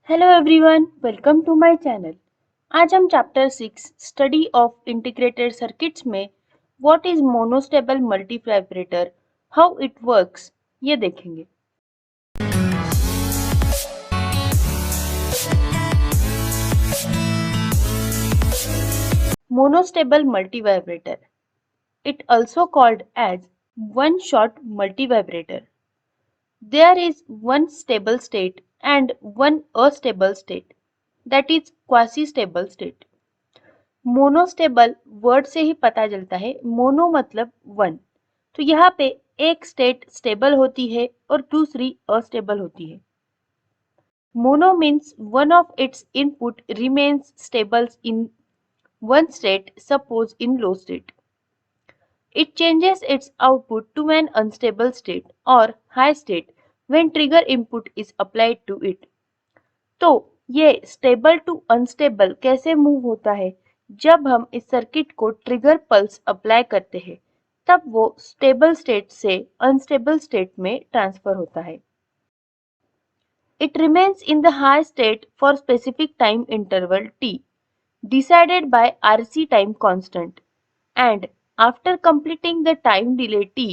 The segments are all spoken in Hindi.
Hello everyone, welcome to my channel. आज हम chapter 6 study of integrated circuits में what is monostable multivibrator, how it works ये देखेंगे। Monostable multivibrator, it also called as one shot multivibrator. There is one stable state and one astable state, that is quasi-stable state. Monostable word से ही पता चलता है, मोनो मतलब वन, तो यहाँ पे एक स्टेट स्टेबल होती है और दूसरी अस्टेबल होती है। Mono means one of its input remains stable in one state, suppose in low state. It changes its output to an unstable state or high state when trigger input is applied to it. तो ये स्टेबल टू अनस्टेबल कैसे मूव होता है? जब हम इस सर्किट को ट्रिगर पल्स अप्लाई करते हैं तब वो स्टेबल स्टेट से अनस्टेबल स्टेट में ट्रांसफर होता है। It remains in the high state for specific time interval t decided by RC time constant, and after completing the time delay t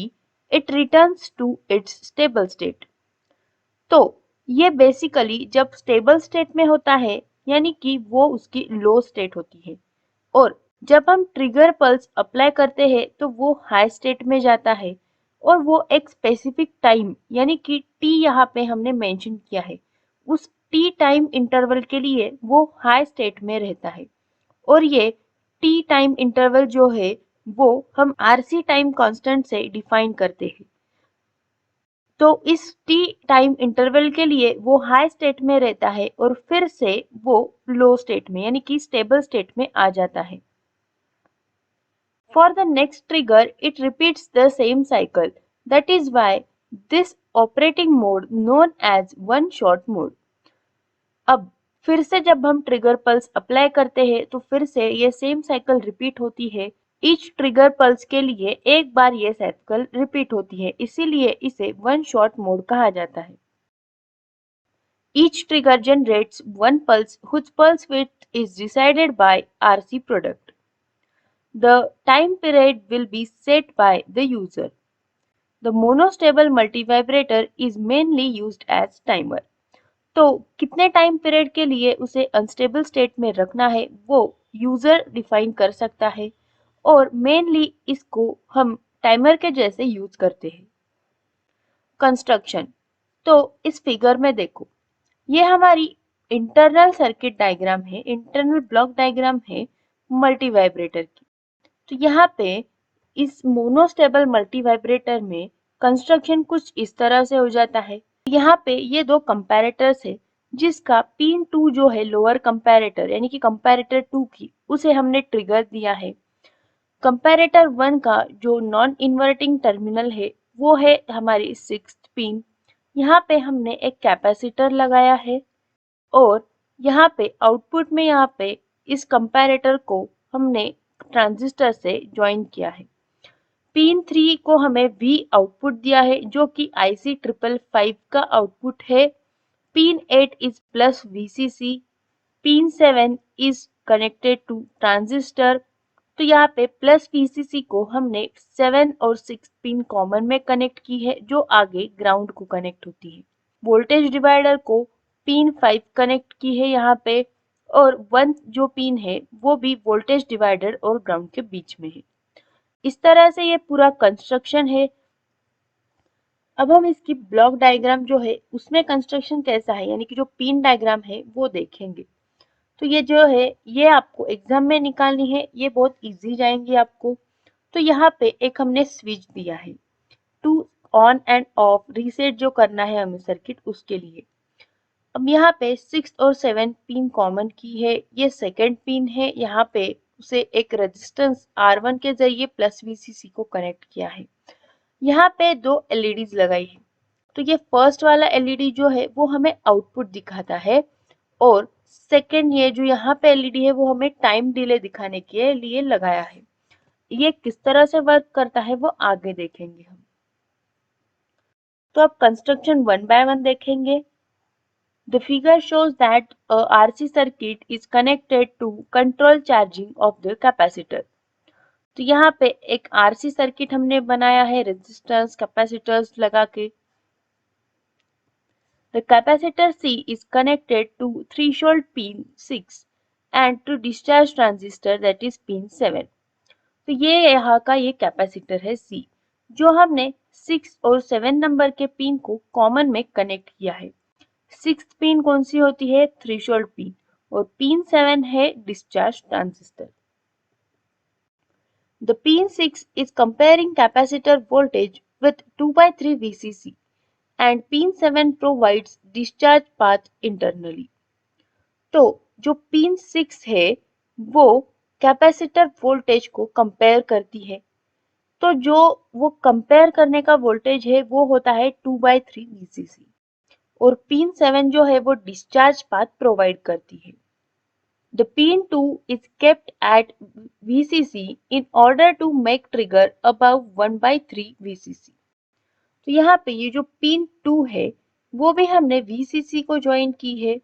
it returns to its stable state. तो ये बेसिकली जब स्टेबल स्टेट में होता है यानी कि वो उसकी लो स्टेट होती है, और जब हम ट्रिगर पल्स अप्लाई करते हैं तो वो हाई स्टेट में जाता है और वो एक स्पेसिफिक टाइम यानी कि टी यहाँ पे हमने मेंशन किया है, उस टी टाइम इंटरवल के लिए वो हाई स्टेट में रहता है। और ये टी टाइम इंटरवल जो है वो हम आरसी टाइम कांस्टेंट से डिफाइन करते हैं। तो इस टी टाइम इंटरवल के लिए वो हाई स्टेट में रहता है और फिर से वो लो स्टेट में यानी कि स्टेबल स्टेट में आ जाता है। For the next trigger, it repeats the same cycle. That is why this operating mode known as one shot mode. अब फिर से जब हम ट्रिगर पल्स अप्लाई करते हैं तो फिर से ये सेम साइकिल रिपीट होती है। ईच ट्रिगर पल्स के लिए एक बार ये साइकिल रिपीट होती है, इसीलिए इसे वन शॉट मोड कहा जाता है। Each trigger generates one pulse whose pulse width is decided by RC product. The time period will be set by the user. The monostable multivibrator is mainly used as timer. तो कितने टाइम पीरियड के लिए उसे अनस्टेबल स्टेट में रखना है वो यूजर डिफाइन कर सकता है, और मेनली इसको हम टाइमर के जैसे यूज करते हैं। कंस्ट्रक्शन, तो इस फिगर में देखो, ये हमारी इंटरनल सर्किट डायग्राम है, इंटरनल ब्लॉक डायग्राम है मल्टीवाइब्रेटर की। तो यहाँ पे इस मोनोस्टेबल मल्टीवाइब्रेटर में कंस्ट्रक्शन कुछ इस तरह से हो जाता है। यहाँ पे ये दो कंपैरेटर्स है, जिसका पिन 2 जो है लोअर कंपैरेटर यानी कि कंपैरेटर 2 की, उसे हमने ट्रिगर दिया है। कंपैरेटर 1 का जो नॉन इन्वर्टिंग टर्मिनल है वो है हमारी 6th पिन। यहाँ पे हमने एक कैपेसिटर लगाया है और यहाँ पे आउटपुट में यहाँ पे इस कंपैरेटर को हमने ट्रांजिस्टर से ज्वाइन किया है। पिन 3 को हमें V आउटपुट दिया है जो कि IC 555 का आउटपुट है। Pin 8 is plus VCC, pin 7 is connected to transistor. तो यहाँ पे प्लस VCC को हमने 7 और 6 पिन कॉमन में कनेक्ट की है जो आगे ग्राउंड को कनेक्ट होती है। वोल्टेज डिवाइडर को पिन 5 कनेक्ट की है यहाँ पे, और 1 जो पिन है वो भी वोल्टेज डिवाइडर और ग्राउंड के बीच में है। इस तरह से ये पूरा कंस्ट्रक्शन है। अब हम इसकी ब्लॉक डायग्राम जो है उसमें कंस्ट्रक्शन कैसा है यानी कि जो पिन डायग्राम है वो देखेंगे। तो ये जो है ये आपको एग्जाम में निकालनी है, ये बहुत इजी जाएंगी आपको। तो यहाँ पे एक हमने स्विच दिया है to on and off reset जो करना है हमें सर्किट उसके लिए। अब यहाँ पे 6 और 7 पिन कॉमन की है, ये सेकंड पिन है, यहाँ पे उसे एक रेजिस्टेंस R1 के जरिए प्लस VCC को कनेक्ट किया है। यहाँ पे दो LEDs लगाई है। तो ये फर्स्ट वाला LED जो है वो हमें आउटपुट दिखाता है, और सेकंड ये जो यहाँ पे LED है वो हमें टाइम डिले दिखाने के लिए लगाया है। ये किस तरह से वर्क करता है वो आगे देखेंगे हम। तो अब कंस्ट्रक्शन वन बाय वन देखेंगे। The figure shows that a RC circuit is connected to control charging of the capacitor. तो यहाँ पे एक RC सर्किट हमने बनाया है रेजिस्टेंस कैपेसिटर्स लगा के. The capacitor C is connected to threshold pin 6 and to discharge transistor that is pin 7. तो ये यहाँ का ये कैपेसिटर है C जो हमने 6 और 7 नंबर के पिन को कॉमन में कनेक्ट किया है. 6th पिन कौन सी होती है? Threshold pin. और पिन 7 है discharge transistor. The pin 6 is comparing capacitor voltage with 2/3 VCC and pin 7 provides discharge path internally. तो जो पिन 6 है वो कैपेसिटर वोल्टेज को कंपेयर करती है. तो जो वो कंपेयर करने का वोल्टेज है वो होता है 2/3 VCC और पिन 7 जो है वो डिस्चार्ज पाथ प्रोवाइड करती है. The pin 2 is kept at VCC in order to make trigger above 1/3 VCC. तो यहाँ पे ये जो पिन 2 है वो भी हमने VCC को ज्वाइन की है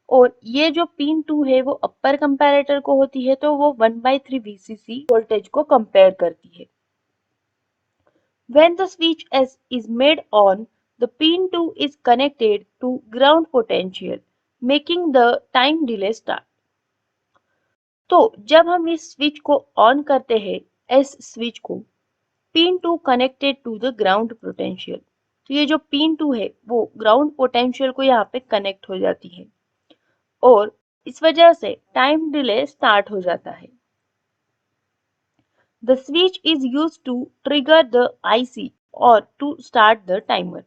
और ये जो पिन 2 है वो अपर कंपैरेटर को होती है तो वो 1/3 VCC वोल्टेज को कंपेयर करती है. When the switch S is made on, the pin 2 is connected to ground potential, making the time delay start. तो जब हम इस स्विच को ऑन करते हैं एस स्विच को, pin 2 connected to the ground potential. तो ये जो पिन 2 है वो ग्राउंड पोटेंशियल को यहाँ पे कनेक्ट हो जाती है और इस वजह से टाइम डिले स्टार्ट हो जाता है. The switch is used to trigger the IC or to start the timer.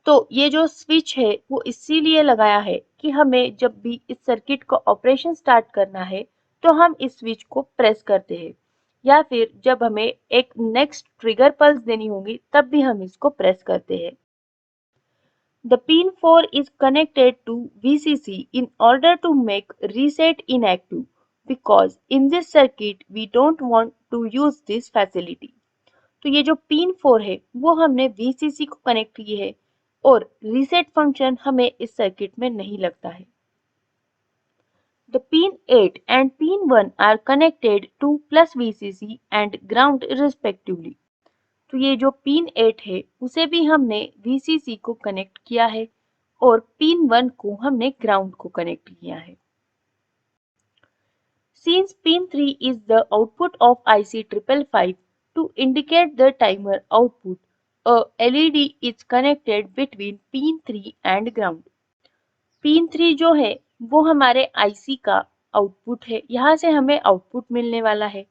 तो ये जो स्विच है वो इसीलिए लगाया है कि हमें जब भी इस सर्किट को ऑपरेशन स्टार्ट करना है तो हम इस स्विच को प्रेस करते हैं या फिर जब हमें एक नेक्स्ट ट्रिगर पल्स देनी होगी तब भी हम इसको प्रेस करते हैं. The pin 4 is connected to VCC in order to make reset inactive because in this circuit we don't want to use this facility. तो ये जो पिन 4 है वो हमने VCC को कनेक्ट की है और रीसेट फंक्शन हमें इस सर्किट में नहीं लगता है. The pin 8 and pin 1 are connected to plus VCC and ground respectively. तो ये जो पिन 8 है उसे भी हमने VCC को कनेक्ट किया है और पिन 1 को हमने ग्राउंड को कनेक्ट किया है. Since pin 3 is the output of IC 555 to indicate the timer output, a LED is connected between pin 3 and ground. Pin 3 जो है वो हमारे IC का आउटपुट है. यहाँ से हमें आउटपुट मिलने वाला है.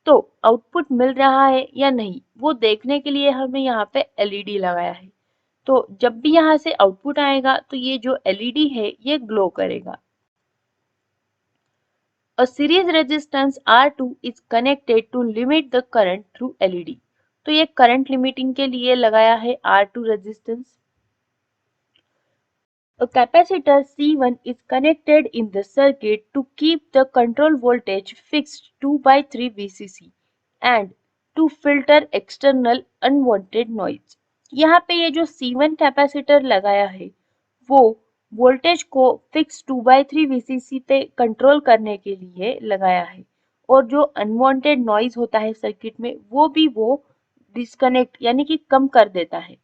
तो आउटपुट मिल रहा है या नहीं वो देखने के लिए हमें यहाँ पे LED लगाया है. तो जब भी यहाँ से आउटपुट आएगा तो ये जो LED है ये ग्लो करेगा. A series resistance R2 is connected to limit the current through LED. तो ये करंट लिमिटिंग के लिए लगाया है R2 resistance. A capacitor C1 is connected in the circuit to keep the control voltage fixed 2/3 VCC and to filter external unwanted noise. यहाँ पे ये जो C1 कैपेसिटर लगाया है वो वोल्टेज को फिक्स 2/3 VCC पे कंट्रोल करने के लिए लगाया है और जो अनवांटेड नॉइज होता है सर्किट में वो भी वो डिस्कनेक्ट यानी कि कम कर देता है.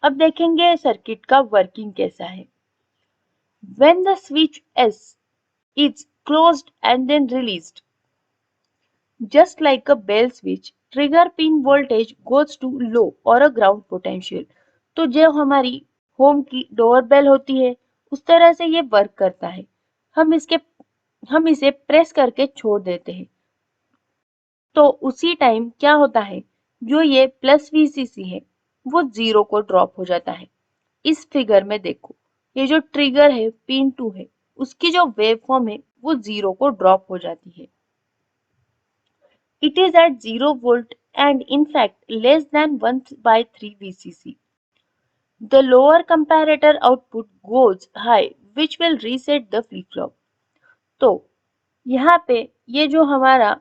अब देखेंगे सर्किट का वर्किंग कैसा है. When the switch S is closed and then released, just like a bell switch, trigger pin voltage goes to low or a ground potential. तो जो हमारी होम की डोर बेल होती है उस तरह से ये वर्क करता है. हम इसे प्रेस करके छोड़ देते हैं तो उसी टाइम क्या होता है जो ये प्लस VCC है वो 0 को ड्रॉप हो जाता है. इस फिगर में देखो ये जो ट्रिगर है पिन 2 है उसकी जो वेव फॉर्म है वो 0 को ड्रॉप हो जाती है. It is at 0 volt and in fact less than 1/3 VCC. The lower comparator output goes high which will reset the flip-flop. तो यहाँ पे ये जो हमारा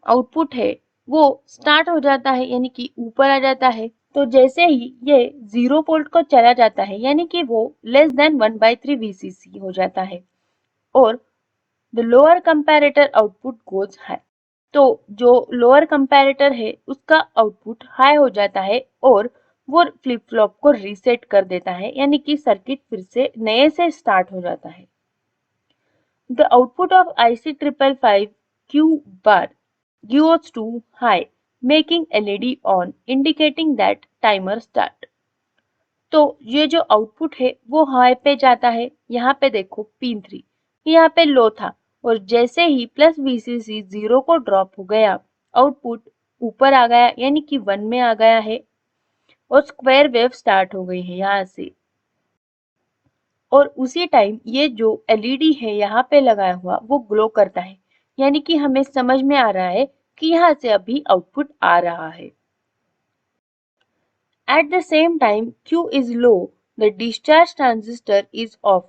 आउटपुट है वो स्टार्ट हो जाता है यानी कि ऊपर आ जाता है तो जैसे ही ये 0 वोल्ट को चला जाता है यानी कि वो लेस देन 1/3 VCC हो जाता है और the lower comparator output goes high. तो जो लोअर कंपैरेटर है उसका आउटपुट हाई हो जाता है और वो फ्लिप फ्लॉप को रीसेट कर देता है यानी कि सर्किट फिर से नए से स्टार्ट हो जाता है। The output of IC 555 Q bar goes to high making LED on indicating that timer start। तो ये जो आउटपुट है वो हाई पे जाता है। यहाँ पे देखो पिन 3 यहाँ पे लो था और जैसे ही प्लस VCC 0 को ड्रॉप हो गया आउटपुट ऊपर आ गया यानी कि 1 में आ गया है और स्क्वायर वेव स्टार्ट हो गई है यहाँ से। और उसी टाइम ये जो एलईडी है यहाँ पे लगाया हुआ वो ग्लो करता है यानी कि हमें समझ में आ रहा है कि यहाँ से अभी आउटपुट आ रहा है। At the same time Q is low, the discharge transistor is off.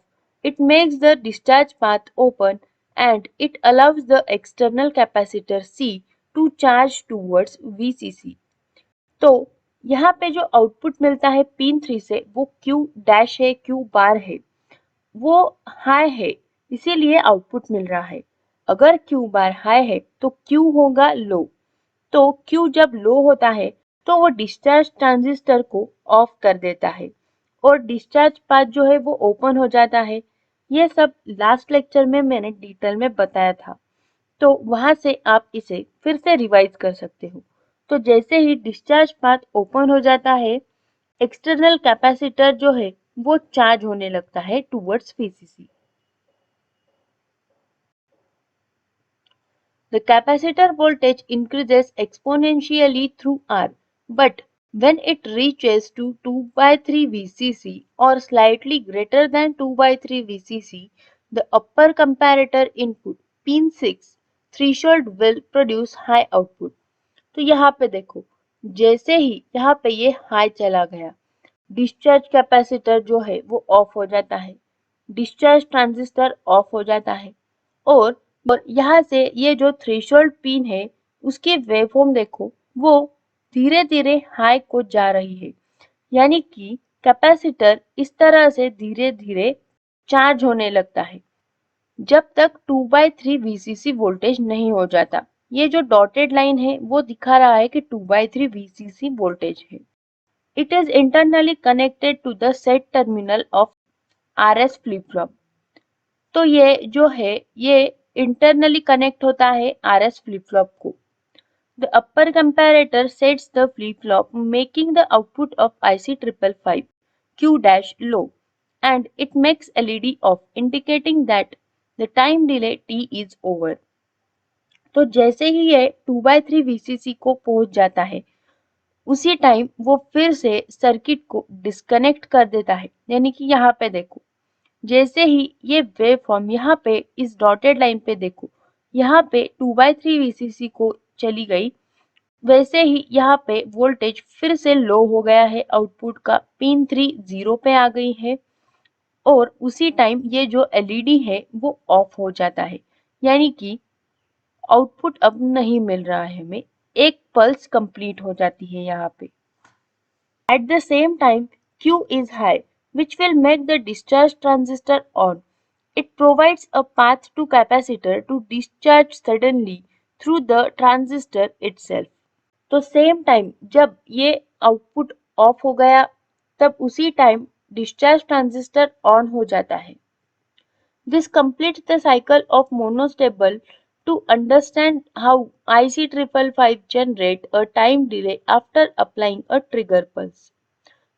It makes the discharge path open and it allows the external capacitor C to charge towards VCC। तो यहाँ पे जो आउटपुट मिलता है पिन 3 से वो Q डैश है, Q बार है, वो हाई है इसीलिए आउटपुट मिल रहा है। अगर Q बार हाई है तो Q होगा लो। तो Q जब लो होता है तो वो डिस्चार्ज ट्रांजिस्टर को ऑफ कर देता है और डिस्चार्ज पाथ जो है वो ओपन हो जाता है। ये सब लास्ट लेक्चर में मैंने डिटेल में बताया था तो वहां से आप इसे फिर से रिवाइज कर सकते हो। तो जैसे ही डिस्चार्ज पाथ ओपन हो जाता है एक्सटर्नल कैपेसिटर जो है वो चार्ज होने लगता है towards VCC। The capacitor voltage increases exponentially through R, but when it reaches to 2/3 VCC or slightly greater than 2/3 VCC, the upper comparator input pin 6 threshold will produce high output। तो यहाँ पे देखो जैसे ही यहाँ पे ये हाई चला गया डिस्चार्ज कैपेसिटर जो है वो ऑफ हो जाता है, डिस्चार्ज ट्रांजिस्टर ऑफ हो जाता है और यहाँ से ये जो थ्रेशोल्ड पिन है उसकी वेवफॉर्म देखो वो धीरे धीरे हाई को जा रही है यानी कि कैपेसिटर इस तरह से धीरे धीरे चार्ज होने लगता है जब तक 2/3 VCC वोल्टेज नहीं हो जाता। ये जो डॉटेड लाइन है वो दिखा रहा है कि 2/3 VCC वोल्टेज है। It is internally connected to the set terminal of RS flip flop। तो ये जो है ये इंटरनली कनेक्ट होता है RS फ्लिप फ्लॉप को। The upper comparator sets the flip flop making the output of IC 555 Q dash low and it makes LED off indicating that the time delay T is over। तो जैसे ही ये 2/3 VCC को पहुंच जाता है उसी टाइम वो फिर से सर्किट को डिस्कनेक्ट कर देता है यानी कि यहाँ पे देखो जैसे ही ये वेव फॉर्म यहाँ पे इस डॉटेड लाइन पे देखो यहाँ पे 2/3 VCC को चली गई वैसे ही यहाँ पे वोल्टेज फिर से लो हो गया है आउटपुट का पिन 3 0 पे आ गई है और उसी टाइम ये जो एलईडी है वो ऑफ हो जाता है यानी कि आउटपुट अब नहीं मिल रहा है हमें एक पल्स कंप्लीट हो जाती है यहाँ पे। At the same time, Q is high, which will make the discharge transistor on. It provides a path to capacitor to discharge suddenly through the transistor itself। तो सेम टाइम जब ये आउटपुट ऑफ हो गया तब उसी टाइम डिस्चार्ज ट्रांजिस्टर ऑन हो जाता है। This completes the cycle of monostable to understand how IC 555 generate a time delay after applying a trigger pulse।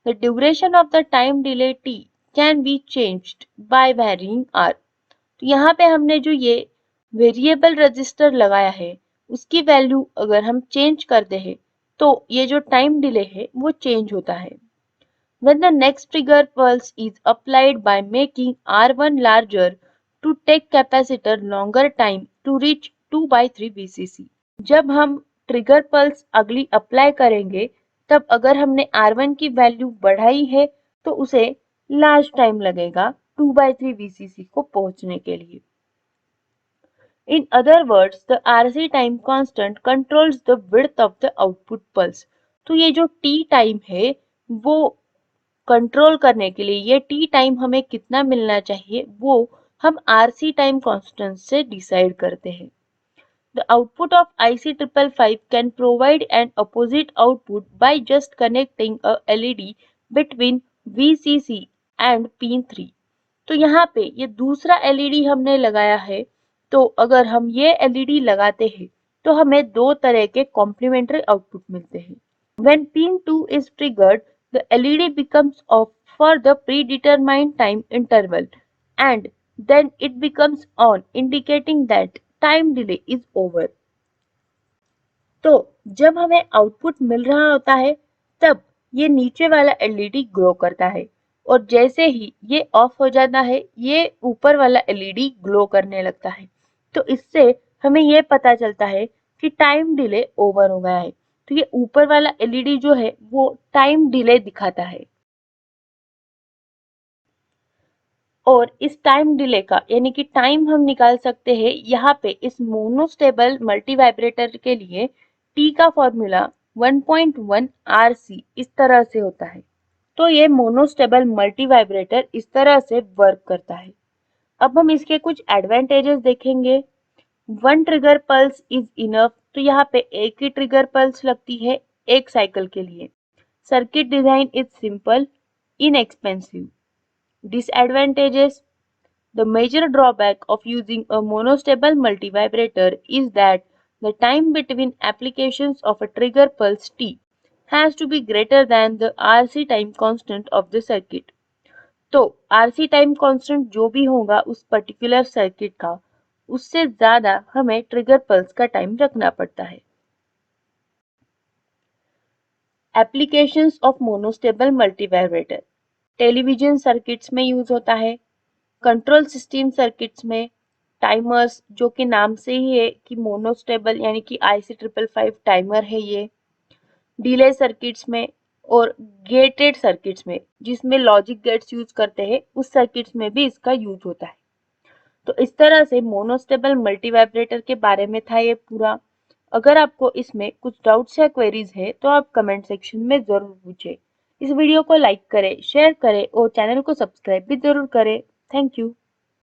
The duration of the time delay T can be changed by varying R। तो यहाँ पे हमने जो ये वेरिएबल रजिस्टर लगाया है उसकी वैल्यू अगर हम चेंज करते हैं तो ये जो टाइम डिले है वो चेंज होता है। When the next trigger pulse is applied by making R1 larger to take capacitor longer time to reach 2/3 VCC। जब हम ट्रिगर पल्स अगली अप्लाई करेंगे तब अगर हमने R1 की वैल्यू बढ़ाई है तो उसे लार्ज टाइम लगेगा 2/3 VCC को पहुंचने के लिए। In other words, the RC time constant controls the width of the output pulse। तो ये जो टी टाइम है वो कंट्रोल करने के लिए, ये टी टाइम हमें कितना मिलना चाहिए वो हम आरसी टाइम कांस्टेंट से डिसाइड करते हैं। The output of IC555 can provide an opposite output by just connecting a LED between VCC and pin 3। तो यहाँ पे ये दूसरा एलईडी हमने लगाया है, तो अगर हम ये एलईडी लगाते हैं तो हमें दो तरह के कॉम्प्लीमेंट्री आउटपुट मिलते हैं। When pin 2 is triggered, the LED becomes off for the predetermined time interval and then it becomes on, indicating that time delay is over। तो जब हमें आउटपुट मिल रहा होता है तब ये नीचे वाला एलईडी ग्लो करता है और जैसे ही ये ऑफ हो जाता है ये ऊपर वाला एलईडी ग्लो करने लगता है। तो इससे हमें ये पता चलता है कि टाइम डिले ओवर हो गया है। तो ये ऊपर वाला एलईडी जो है वो टाइम डिले दिखाता है और इस टाइम डिले का यानी कि टाइम हम निकाल सकते हैं यहाँ पे इस मोनोस्टेबल मल्टी वाइब्रेटर के लिए टी का फॉर्मूला 1.1 RC इस तरह से होता है। तो ये मोनोस्टेबल मल्टी वाइब्रेटर इस तरह से वर्क करता है। अब हम इसके कुछ एडवांटेजेस देखेंगे। One trigger pulse is enough, तो यहाँ पे एक ही ट्रिगर पल्स लगती है एक साइकिल के लिए। Circuit design is simple, inexpensive. Disadvantages: the major drawback of using a monostable multivibrator is that the time between applications of a trigger pulse T has to be greater than the RC time constant of the circuit। तो RC टाइम कांस्टेंट जो भी होगा उस पर्टिकुलर सर्किट का, उससे ज्यादा हमें ट्रिगर पल्स का टाइम रखना पड़ता है। Applications of monostable multivibrator: television circuits में यूज होता है, कंट्रोल सिस्टम सर्किट्स में, टाइमर्स जो कि नाम से ही है कि मोनोस्टेबल यानी कि IC555 टाइमर है ये, डिले सर्किट्स में और गेटेड सर्किट्स में जिसमें लॉजिक गेट्स यूज करते हैं उस सर्किट्स में भी इसका यूज होता है। तो इस तरह से मोनोस्टेबल मल्टीवाइब्रेटर के बारे में था ये पूरा। अगर आपको इसमें कुछ डाउट्स या क्वेरीज है तो आप कमेंट सेक्शन में जरूर पूछें। इस वीडियो को लाइक करें, शेयर करें और चैनल को सब्सक्राइब भी जरूर करें। Thank you.